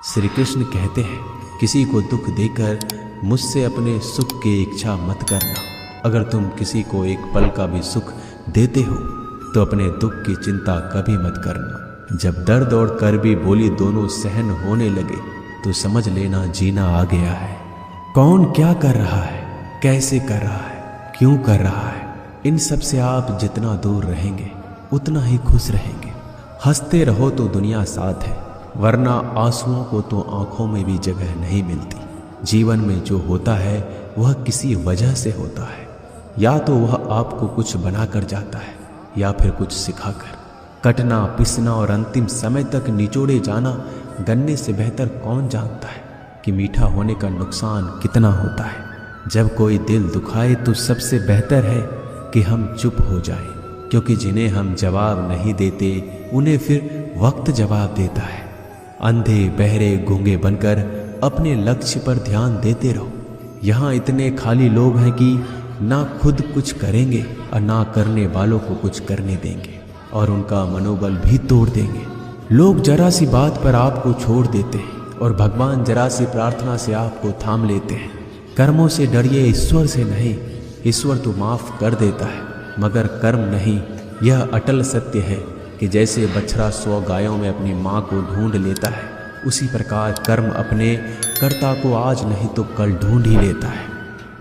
श्री कृष्ण कहते हैं, किसी को दुख देकर मुझसे अपने सुख की इच्छा मत करना। अगर तुम किसी को एक पल का भी सुख देते हो तो अपने दुख की चिंता कभी मत करना। जब दर्द और कड़वी बोली दोनों सहन होने लगे तो समझ लेना जीना आ गया है। कौन क्या कर रहा है, कैसे कर रहा है, क्यों कर रहा है, इन सब से आप जितना दूर रहेंगे उतना ही खुश रहेंगे। हंसते रहो तो दुनिया साथ है, वरना आंसुओं को तो आंखों में भी जगह नहीं मिलती। जीवन में जो होता है वह किसी वजह से होता है। या तो वह आपको कुछ बनाकर जाता है या फिर कुछ सिखाकर। कटना, पिसना और अंतिम समय तक निचोड़े जाना गन्ने से बेहतर कौन जानता है कि मीठा होने का नुकसान कितना होता है। जब कोई दिल दुखाए तो सबसे बेहतर है कि हम चुप हो जाएं, क्योंकि जिन्हें हम जवाब नहीं देते उन्हें फिर वक्त जवाब देता है। अंधे बहरे गूंगे बनकर अपने लक्ष्य पर ध्यान देते रहो। यहाँ इतने खाली लोग हैं कि ना खुद कुछ करेंगे और ना करने वालों को कुछ करने देंगे और उनका मनोबल भी तोड़ देंगे। लोग जरा सी बात पर आपको छोड़ देते हैं और भगवान जरा सी प्रार्थना से आपको थाम लेते हैं। कर्मों से डरिए, ईश्वर से नहीं। ईश्वर तो माफ कर देता है मगर कर्म नहीं। यह अटल सत्य है कि जैसे बछड़ा 100 गायों में अपनी माँ को ढूंढ लेता है, उसी प्रकार कर्म अपने कर्ता को आज नहीं तो कल ढूंढ ही लेता है।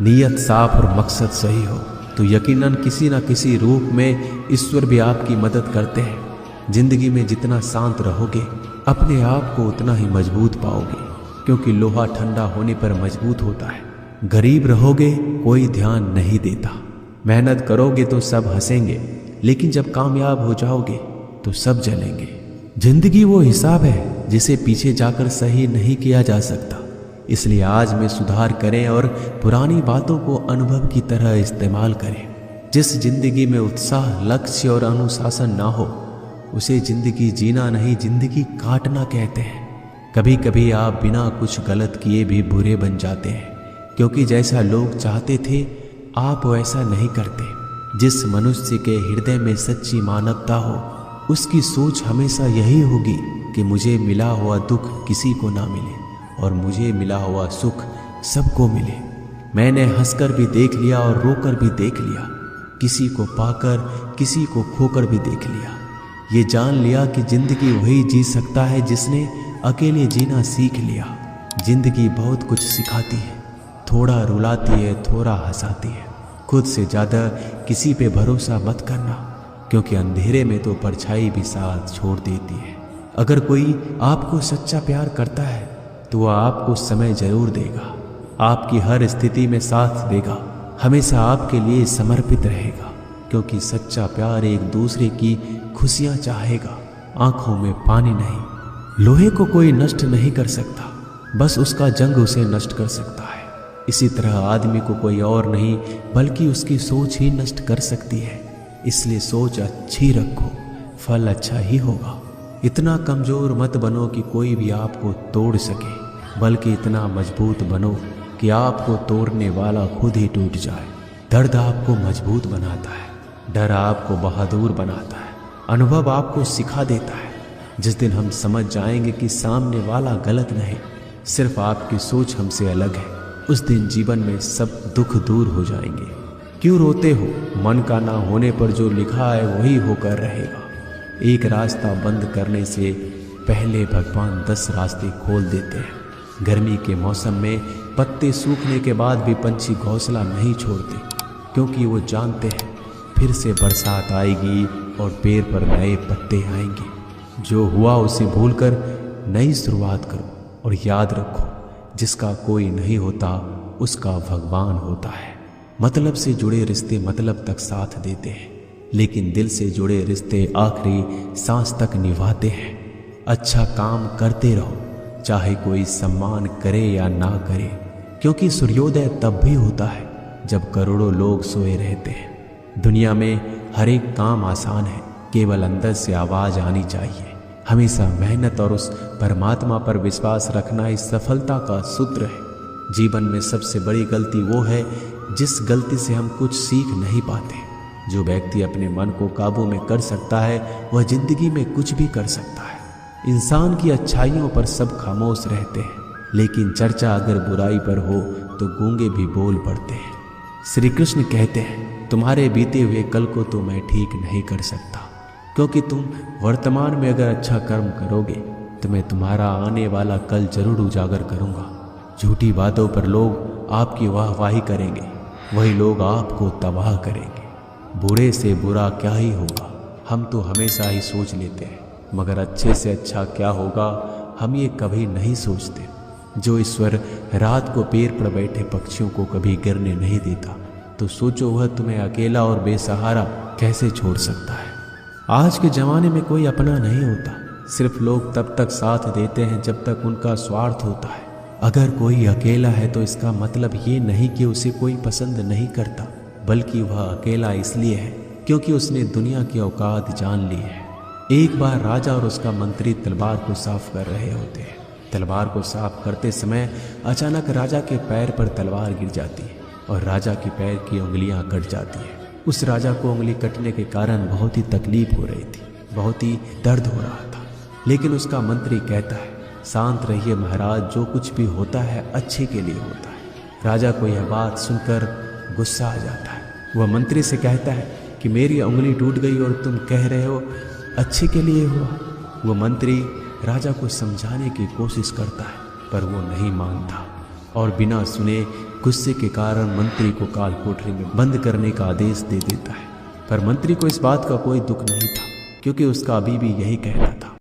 नीयत साफ और मकसद सही हो तो यकीनन किसी न किसी रूप में ईश्वर भी आपकी मदद करते हैं। जिंदगी में जितना शांत रहोगे अपने आप को उतना ही मजबूत पाओगे, क्योंकि लोहा ठंडा होने पर मजबूत होता है। गरीब रहोगे कोई ध्यान नहीं देता। मेहनत करोगे तो सब हंसेंगे, लेकिन जब कामयाब हो जाओगे तो सब जलेंगे। जिंदगी वो हिसाब है जिसे पीछे जाकर सही नहीं किया जा सकता। इसलिए आज में सुधार करें और पुरानी बातों को अनुभव की तरह इस्तेमाल करें। जिस जिंदगी में उत्साह, लक्ष्य और अनुशासन ना हो उसे जिंदगी जीना नहीं, जिंदगी काटना कहते हैं। कभी कभी आप बिना कुछ गलत किए भी बुरे बन जाते हैं, क्योंकि जैसा लोग चाहते थे आप वैसा नहीं करते। जिस मनुष्य के हृदय में सच्ची मानवता हो उसकी सोच हमेशा यही होगी कि मुझे मिला हुआ दुख किसी को ना मिले और मुझे मिला हुआ सुख सबको मिले। मैंने हंसकर भी देख लिया और रोकर भी देख लिया, किसी को पाकर किसी को खोकर भी देख लिया। ये जान लिया कि जिंदगी वही जी सकता है जिसने अकेले जीना सीख लिया। जिंदगी बहुत कुछ सिखाती है, थोड़ा रुलाती है, थोड़ा हंसाती है। खुद से ज़्यादा किसी पे भरोसा मत करना, क्योंकि अंधेरे में तो परछाई भी साथ छोड़ देती है। अगर कोई आपको सच्चा प्यार करता है तो वह आपको समय जरूर देगा, आपकी हर स्थिति में साथ देगा, हमेशा आपके लिए समर्पित रहेगा, क्योंकि सच्चा प्यार एक दूसरे की खुशियाँ चाहेगा, आंखों में पानी नहीं। लोहे को कोई नष्ट नहीं कर सकता, बस उसका जंग उसे नष्ट कर सकता है। इसी तरह आदमी को कोई और नहीं बल्कि उसकी सोच ही नष्ट कर सकती है। इसलिए सोच अच्छी रखो, फल अच्छा ही होगा। इतना कमजोर मत बनो कि कोई भी आपको तोड़ सके, बल्कि इतना मजबूत बनो कि आपको तोड़ने वाला खुद ही टूट जाए। दर्द आपको मजबूत बनाता है, डर आपको बहादुर बनाता है, अनुभव आपको सिखा देता है। जिस दिन हम समझ जाएंगे कि सामने वाला गलत नहीं, सिर्फ आपकी सोच हमसे अलग है, उस दिन जीवन में सब दुख दूर हो जाएंगे। क्यों रोते हो? मन का ना होने पर जो लिखा है वही होकर रहेगा। एक रास्ता बंद करने से पहले भगवान 10 रास्ते खोल देते हैं। गर्मी के मौसम में पत्ते सूखने के बाद भी पंछी घोंसला नहीं छोड़ते, क्योंकि वो जानते हैं फिर से बरसात आएगी और पेड़ पर नए पत्ते आएंगे। जो हुआ उसे भूलकर नई शुरुआत करो और याद रखो, जिसका कोई नहीं होता उसका भगवान होता है। मतलब से जुड़े रिश्ते मतलब तक साथ देते हैं, लेकिन दिल से जुड़े रिश्ते आखिरी सांस तक निभाते हैं। अच्छा काम करते रहो, चाहे कोई सम्मान करे या ना करे, क्योंकि सूर्योदय तब भी होता है जब करोड़ों लोग सोए रहते हैं। दुनिया में हर एक काम आसान है, केवल अंदर से आवाज आनी चाहिए। हमेशा मेहनत और उस परमात्मा पर विश्वास रखना इस सफलता का सूत्र है। जीवन में सबसे बड़ी गलती वो है जिस गलती से हम कुछ सीख नहीं पाते। जो व्यक्ति अपने मन को काबू में कर सकता है वह जिंदगी में कुछ भी कर सकता है। इंसान की अच्छाइयों पर सब खामोश रहते हैं, लेकिन चर्चा अगर बुराई पर हो तो गूंगे भी बोल पड़ते हैं। श्री कृष्ण कहते हैं, तुम्हारे बीते हुए कल को तो मैं ठीक नहीं कर सकता, क्योंकि तुम वर्तमान में अगर अच्छा कर्म करोगे तो मैं तुम्हारा आने वाला कल जरूर उजागर करूंगा। झूठी बातों पर लोग आपकी वाहवाही करेंगे, वही लोग आपको तबाह करेंगे। बुरे से बुरा क्या ही होगा, हम तो हमेशा ही सोच लेते हैं, मगर अच्छे से अच्छा क्या होगा हम ये कभी नहीं सोचते। जो ईश्वर रात को पेड़ पर बैठे पक्षियों को कभी गिरने नहीं देता, तो सोचो वह तुम्हें अकेला और बेसहारा कैसे छोड़ सकता है। आज के ज़माने में कोई अपना नहीं होता, सिर्फ लोग तब तक साथ देते हैं जब तक उनका स्वार्थ होता है। अगर कोई अकेला है तो इसका मतलब ये नहीं कि उसे कोई पसंद नहीं करता, बल्कि वह अकेला इसलिए है क्योंकि उसने दुनिया की औकात जान ली है। एक बार राजा और उसका मंत्री तलवार को साफ कर रहे होते हैं। तलवार को साफ करते समय अचानक राजा के पैर पर तलवार गिर जाती है और राजा के पैर की उंगलियां कट जाती है। उस राजा को उंगली कटने के कारण बहुत ही तकलीफ हो रही थी, बहुत ही दर्द हो रहा था, लेकिन उसका मंत्री कहता है, शांत रहिए महाराज, जो कुछ भी होता है अच्छे के लिए होता है। राजा को यह बात सुनकर गुस्सा आ जाता है। वह मंत्री से कहता है कि मेरी उंगली टूट गई और तुम कह रहे हो अच्छे के लिए हुआ। वह मंत्री राजा को समझाने की कोशिश करता है, पर वो नहीं मानता और बिना सुने गुस्से के कारण मंत्री को काल कोठरी में बंद करने का आदेश दे देता है। पर मंत्री को इस बात का कोई दुख नहीं था, क्योंकि उसका अभी भी यही कहना था।